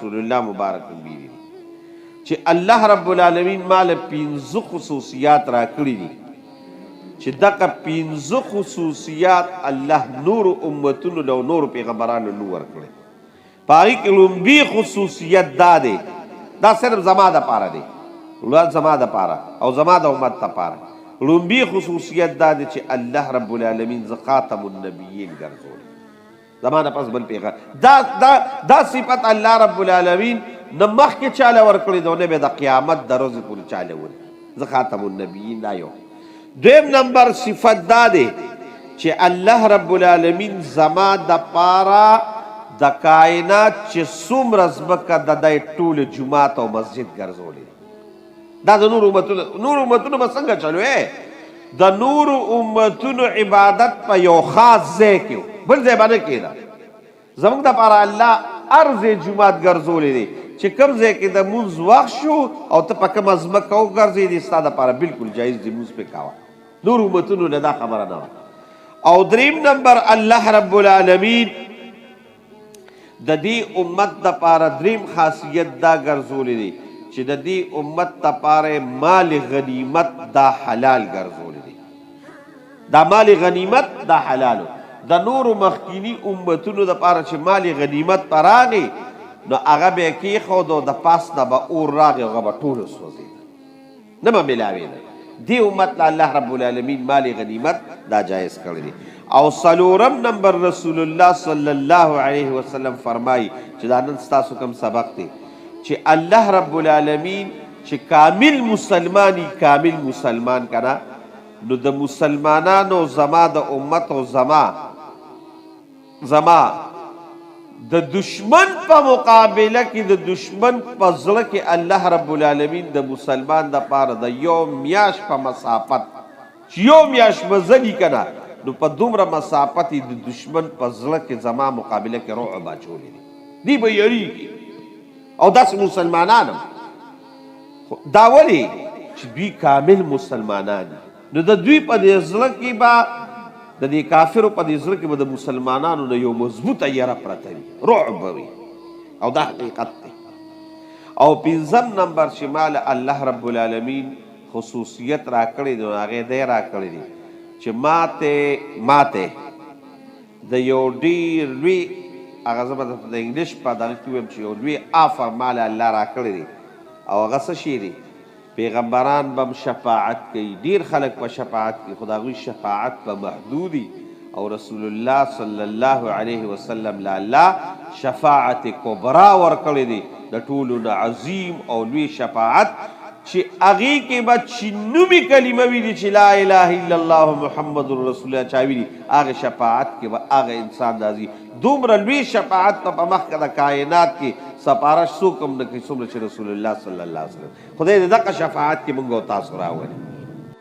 رسول الله مبارک ویلي چې الله رب العالمین مال 15 خصوصیات را کړي دي چې دغه 15 خصوصیات الله نور امتونو له نور پیغمبرانو نور ورکړي. په هغې کې لومبي خصوصیت دا دی، دا صرف زما دپاره دی، زما دپاره او زما د امت دپاره. لومبي خصوصیت دا دی چې الله رب العالمین زه خاتم النبیین ګرځولی، زما نه پس بل پیغمبر. دا صفت الله رب العالمین نه مخکې چاله ورکړې ده او نه به د قیامت د ورځې پورې چاله ورکړي. زه خاتم النبیین دا یو. دویم نمبر صفت دا دی چې الله رب العالمین زما دپاره د کائنات چې څومره ځمکه د دی ټولې جومات او مسجد ګرځولی دی. دا د نور امتونو به څنګه چلو د نور امتونو عبادت په یو خاص ځای کې بل ځای به نه کېده. زموږ دپاره الله هر ځای جومات ګرځولی دی چې کوم ځای کې د مونځ وخت شو او ته په کومه ځمکه وګرځېدې ستا دپاره بلکل جایز دی مونځ پې کوه. نور امتونو نه دا خبره نه وه. او دریم نمبر الله رب العالمین د دې امت دپاره دریم خاصیت دا ګرځولی دی چې د دې امت دپاره مال غنیمت دا حلال ګرځولی دی. دا مال غنیمت دا حلالو. د نورو مخکینی امتونو دپاره چې مال غنیمت په راغی نو هغه به یې کېښود او د پاس نه به اور راغی هغه به ټول وسوځېده، نه به میلاوېده. دې امت له الله رب العالمین مال غنیمت دا جایز کړی دی. او څلورم نمبر رسول الله صلی الله علیه وسلم فرمایي چې دا نن ستاسو کوم سبق دی چې الله رب العالمین چې کامل مسلمانی کامل مسلمان کنه نو د مسلمانانو زما د امت او زما د دشمن په مقابله کې د دشمن په زړه کې الله رب العالمین د مسلمان دپاره د یو میاشت په مسافت چې یو میاشت به ځلي که نه نو په دومره مسافت یې د دشمن په زړه کې زما مقابله کې رعب اچولی دی. دی به یریږي او داسې مسلمانان هم دا ولې چې دوی کامل مسلمانان دي نو د دوی په دې زړه کې به د دې کافرو په دې زړه کې به د مسلمانانو نه یو مضبوطه یره پرته وي، رعب به وي. او دا حقیقت دی. او پنځم نمبر چې مال الله رب العالمین خصوصیت راکړی دی نو هغې دی راکړی دی چې ماته د یو ډېر لوی هغه زه به درته د انګلیش په دغه کې ویم چې یو لوی آفر مال الله راکړی دی او هغه څه شی دی پیغمبران به شفاعت کوي، ډیر خلک به شفاعت کوي خو د هغوی شفاعت به محدودي او رسول الله صلی الله علیه وسلم له الله شفاعت کبرا ورکړی دی د ټولو نه عظیم او لوی شفاعت چې هغې کې به چې نومي کلمه ویلي چې لا اله الا الله محمد رسول الله چا ویلي هغې شفاعت کې به هغه انسان راځي. دومره لوی شفاعت په مخکې د کائنات کې سپارش څوک هم نه کوي څومره چې رسول الله صلی الله علیه وسلم. خدای دې دغه شفاعت کې موږ او تاسو راولي.